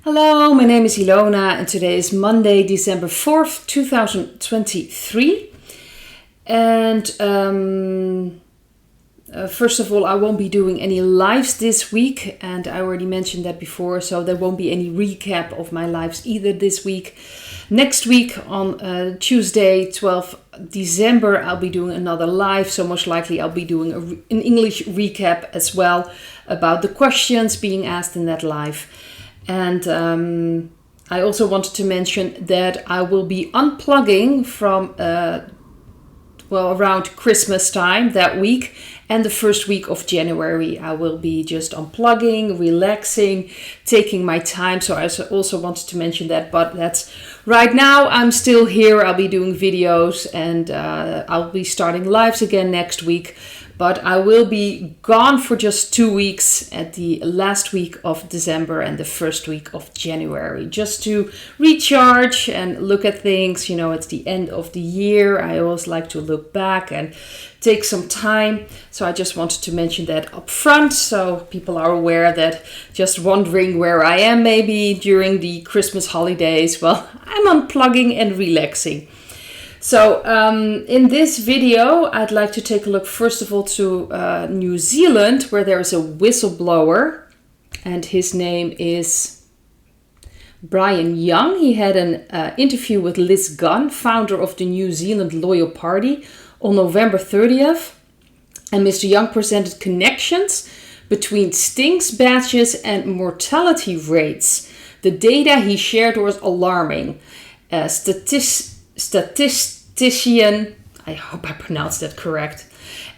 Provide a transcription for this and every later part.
Hello, my name is Ilona and today is Monday, December 4th, 2023. And first of all, I won't be doing any lives this week, and I already mentioned that before, so there won't be any recap of my lives either this week. Next week on Tuesday, 12th December, I'll be doing another live, so most likely I'll be doing an English recap as well about the questions being asked in that live. And I also wanted to mention that I will be unplugging from around Christmas time that week, and the first week of January I will be just unplugging, relaxing, taking my time. So I also wanted to mention that, but that's right now. I'm still here. I'll be doing videos and I'll be starting lives again next week. But I will be gone for just 2 weeks at the last week of December and the first week of January, just to recharge and look at things. You know, it's the end of the year. I always like to look back and take some time. So I just wanted to mention that up front, so people are aware that just wondering where I am maybe during the Christmas holidays. Well, I'm unplugging and relaxing. So in this video, I'd like to take a look first of all to New Zealand, where there is a whistleblower, and his name is Brian Young. He had an interview with Liz Gunn, founder of the New Zealand Loyal Party, on November 30th. And Mr. Young presented connections between stings badges and mortality rates. The data he shared was alarming. Statistician, I hope I pronounced that correct,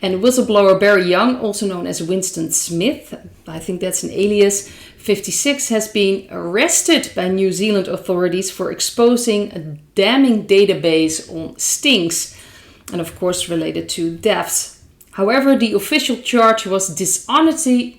and whistleblower Barry Young, also known as Winston Smith, I think that's an alias, 56, has been arrested by New Zealand authorities for exposing a damning database on stings, and of course related to deaths. However, the official charge was dishonesty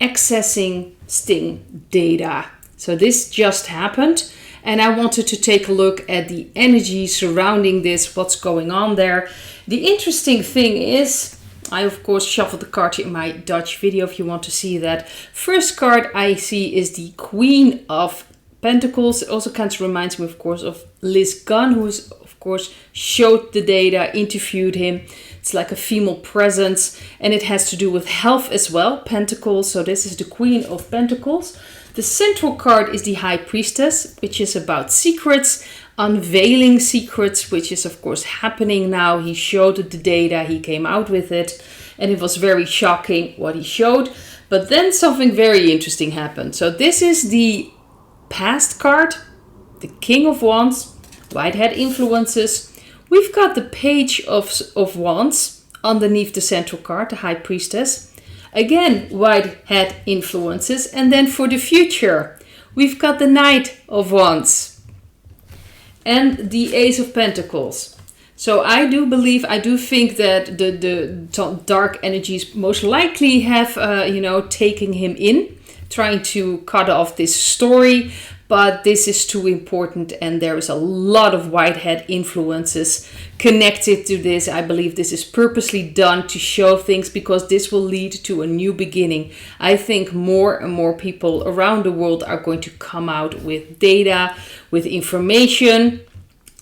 accessing sting data. So this just happened. And I wanted to take a look at the energy surrounding this, what's going on there. The interesting thing is, I of course shuffled the card in my Dutch video if you want to see that. First card I see is the Queen of Pentacles. It also kind of reminds me, of course, of Liz Gunn, who is, of course, showed the data, interviewed him. It's like a female presence, and it has to do with health as well, Pentacles. So this is the Queen of Pentacles. The central card is the High Priestess, which is about secrets, unveiling secrets, which is of course happening now. He showed the data, he came out with it, and it was very shocking what he showed. But then something very interesting happened. So this is the past card, the King of Wands, Whitehead influences. We've got the Page of Wands underneath the central card, the High Priestess. Again, Whitehead influences. And then for the future, we've got the Knight of Wands and the Ace of Pentacles. So I do think that the dark energies most likely have, taken him in, trying to cut off this story. But this is too important, and there is a lot of Whitehead influences connected to this. I believe this is purposely done to show things, because this will lead to a new beginning. I think more and more people around the world are going to come out with data, with information.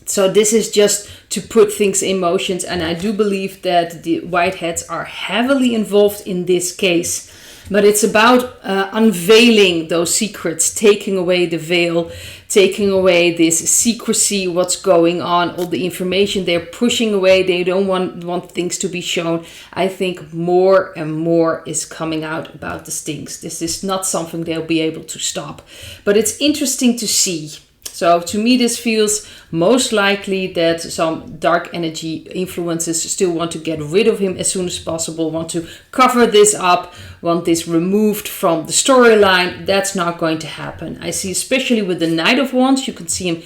So this is just to put things in motion, and I do believe that the Whiteheads are heavily involved in this case. But it's about unveiling those secrets, taking away the veil, taking away this secrecy, what's going on, all the information they're pushing away. They don't want things to be shown. I think more and more is coming out about the stings. This is not something they'll be able to stop. But it's interesting to see. So to me, this feels most likely that some dark energy influences still want to get rid of him as soon as possible, want to cover this up, want this removed from the storyline. That's not going to happen. I see, especially with the Knight of Wands, you can see him,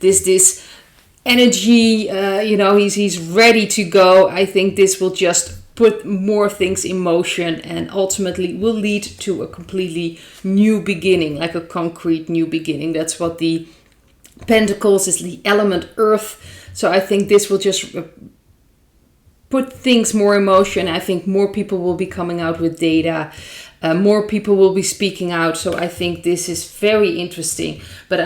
this energy, he's ready to go. I think this will just put more things in motion and ultimately will lead to a completely new beginning, like a concrete new beginning. That's what the Pentacles is, the element Earth. So I think this will just put things more in motion. I think more people will be coming out with data. More people will be speaking out. So I think this is very interesting. But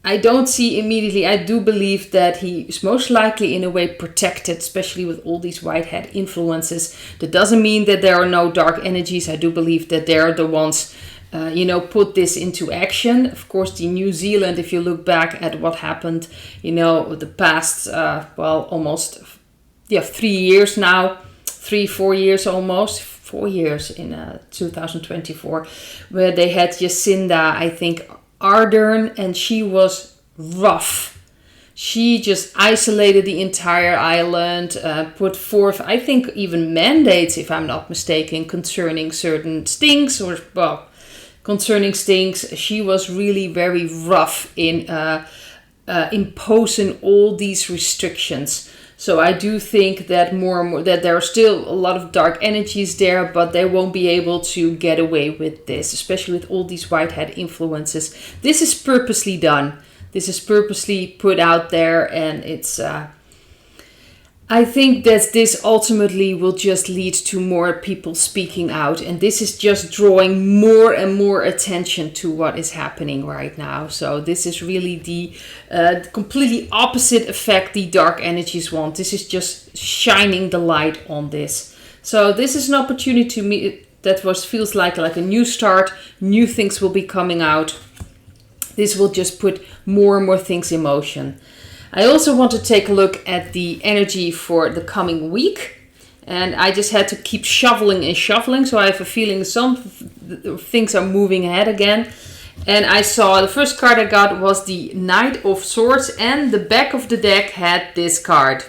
I don't see immediately, I do believe that he is most likely in a way protected, especially with all these white hat influences. That doesn't mean that there are no dark energies. I do believe that they're the ones, put this into action. Of course, the New Zealand, if you look back at what happened, the past, almost 3 years now, 4 years almost, 4 years in 2024, where they had Jacinda, I think, Ardern, and she was rough. She just isolated the entire island, put forth, I think, even mandates, if I'm not mistaken, concerning certain stings, concerning stings. She was really very rough in imposing all these restrictions. So I do think that more and more that there are still a lot of dark energies there, but they won't be able to get away with this, especially with all these white hat influences. This is purposely done. This is purposely put out there, and it's I think that this ultimately will just lead to more people speaking out, and this is just drawing more and more attention to what is happening right now. So this is really the completely opposite effect the dark energies want. This is just shining the light on this. So this is an opportunity to me that feels like a new start. New things will be coming out. This will just put more and more things in motion. I also want to take a look at the energy for the coming week. And I just had to keep shoveling and shuffling. So I have a feeling some things are moving ahead again. And I saw the first card I got was the Knight of Swords. And the back of the deck had this card.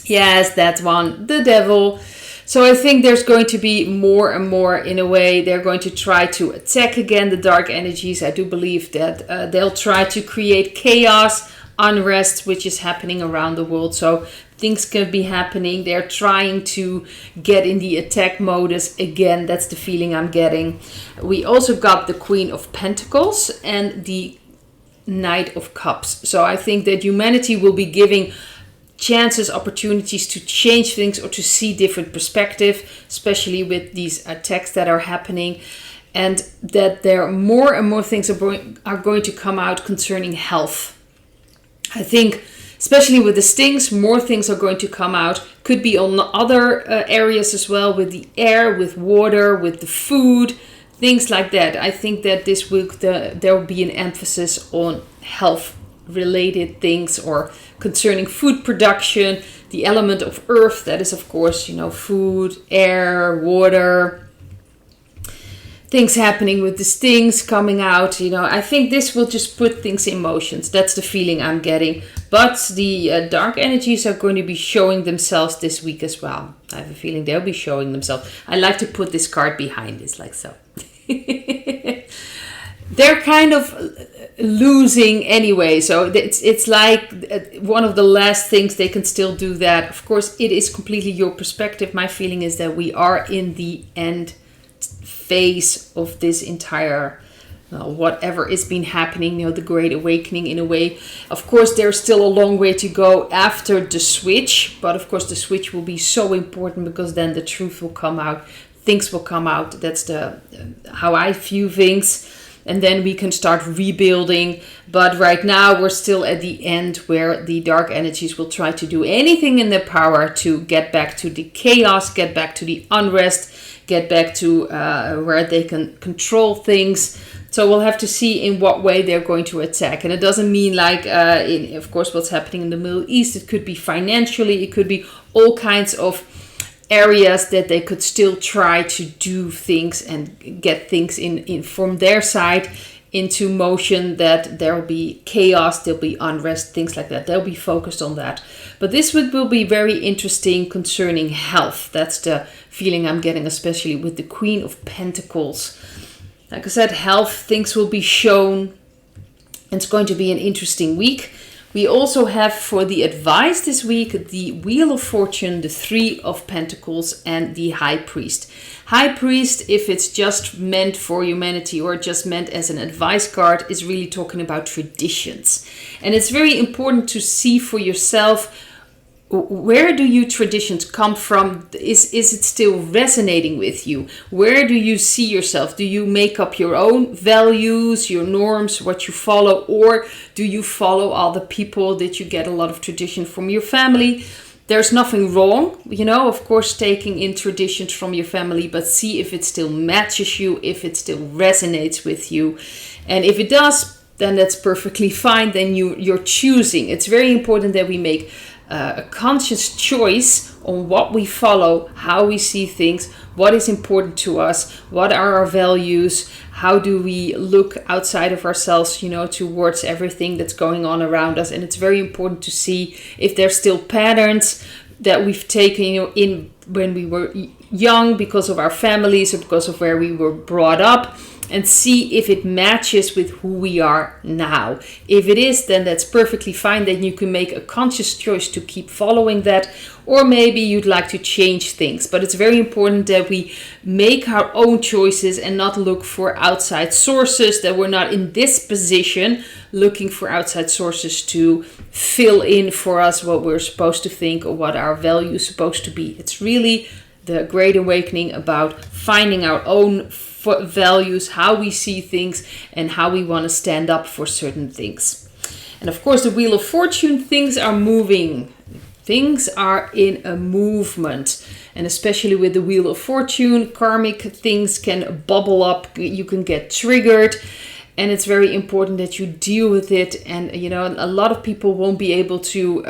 Yes, that one. The Devil. So I think there's going to be more and more, in a way, they're going to try to attack again the dark energies. I do believe that they'll try to create chaos, unrest, which is happening around the world. So things can be happening. They're trying to get in the attack modus again. That's the feeling I'm getting. We also got the Queen of Pentacles and the Knight of Cups. So I think that humanity will be giving chances, opportunities to change things or to see different perspective, especially with these attacks that are happening. And that there are more and more things are going to come out concerning health. I think, especially with the stings, more things are going to come out. Could be on other areas as well, with the air, with water, with the food, things like that. I think that this week there will be an emphasis on health-related things or concerning food production, the element of earth. That is, of course, food, air, water. Things happening with the stings coming out, I think this will just put things in motion. That's the feeling I'm getting. But the dark energies are going to be showing themselves this week as well. I have a feeling they'll be showing themselves. I like to put this card behind this, like so. They're kind of losing anyway. So it's like one of the last things they can still do that. Of course, it is completely your perspective. My feeling is that we are in the end phase of this entire whatever has been happening, the Great Awakening in a way. Of course, there's still a long way to go after the switch, but of course the switch will be so important because then the truth will come out, things will come out. That's how I view things, and then we can start rebuilding. But right now we're still at the end where the dark energies will try to do anything in their power to get back to the chaos, get back to the unrest, get back to where they can control things. So we'll have to see in what way they're going to attack. And it doesn't mean like, of course, what's happening in the Middle East. It could be financially. It could be all kinds of areas that they could still try to do things and get things in from their side into motion, that there will be chaos, there'll be unrest, things like that. They'll be focused on that. But this week will be very interesting concerning health. That's the feeling I'm getting, especially with the Queen of Pentacles. Like I said, health, things will be shown. It's going to be an interesting week. We also have for the advice this week, the Wheel of Fortune, the Three of Pentacles, and the High Priest. High Priest, if it's just meant for humanity or just meant as an advice card, is really talking about traditions. And it's very important to see for yourself where do your traditions come from? Is it still resonating with you? Where do you see yourself? Do you make up your own values, your norms, what you follow, or do you follow other people? Did you get a lot of tradition from your family? There's nothing wrong, of course, taking in traditions from your family, but see if it still matches you, if it still resonates with you. And if it does, then that's perfectly fine. Then you're choosing. It's very important that we make a conscious choice on what we follow, how we see things, what is important to us, what are our values, how do we look outside of ourselves, towards everything that's going on around us. And it's very important to see if there's still patterns that we've taken in when we were young because of our families or because of where we were brought up, and see if it matches with who we are now. If it is, then that's perfectly fine. Then you can make a conscious choice to keep following that, or maybe you'd like to change things. But it's very important that we make our own choices and not look for outside sources, that we're not in this position looking for outside sources to fill in for us what we're supposed to think or what our value is supposed to be. It's really the Great Awakening about finding our own values, how we see things, and how we want to stand up for certain things. And of course, the Wheel of Fortune, things are moving. Things are in a movement. And especially with the Wheel of Fortune, karmic things can bubble up. You can get triggered. And it's very important that you deal with it. And, a lot of people won't be able to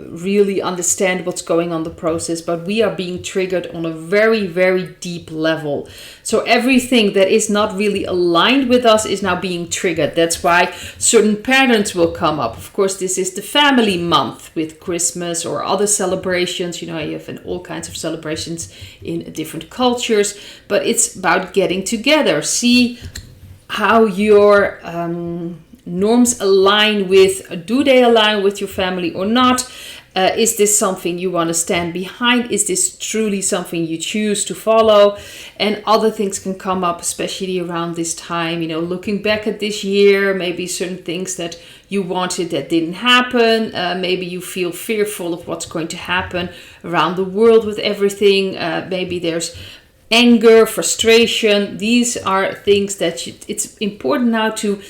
really understand what's going on in the process. But we are being triggered on a very, very deep level. So everything that is not really aligned with us is now being triggered. That's why certain patterns will come up. Of course, this is the family month with Christmas or other celebrations. You have all kinds of celebrations in different cultures. But it's about getting together. See how your norms align with, do they align with your family or not? Is this something you want to stand behind? Is this truly something you choose to follow? And other things can come up, especially around this time, looking back at this year, maybe certain things that you wanted that didn't happen. Maybe you feel fearful of what's going to happen around the world with everything. Maybe there's anger, frustration. These are things that it's important now to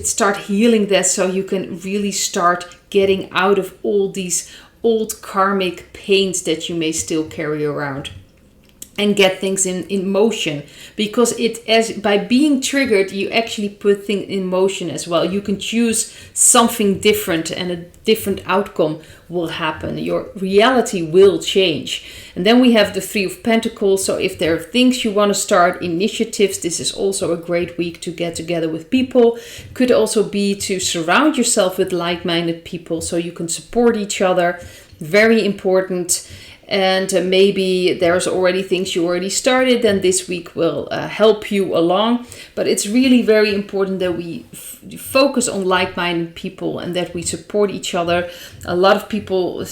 start healing that, so you can really start getting out of all these old karmic pains that you may still carry around, and get things in motion, because by being triggered, you actually put things in motion as well. You can choose something different, and a different outcome will happen. Your reality will change. And then we have the Three of Pentacles. So if there are things you want to start, initiatives, this is also a great week to get together with people. Could also be to surround yourself with like-minded people so you can support each other. Very important. And maybe there's already things you already started, then this week will help you along. But it's really very important that we focus on like-minded people and that we support each other. A lot of people,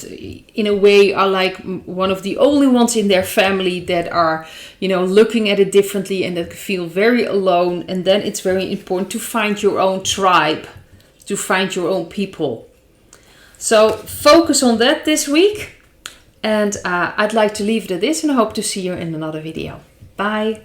in a way, are like one of the only ones in their family that are, looking at it differently and that feel very alone. And then it's very important to find your own tribe, to find your own people. So focus on that this week. And I'd like to leave it at this, and I hope to see you in another video. Bye.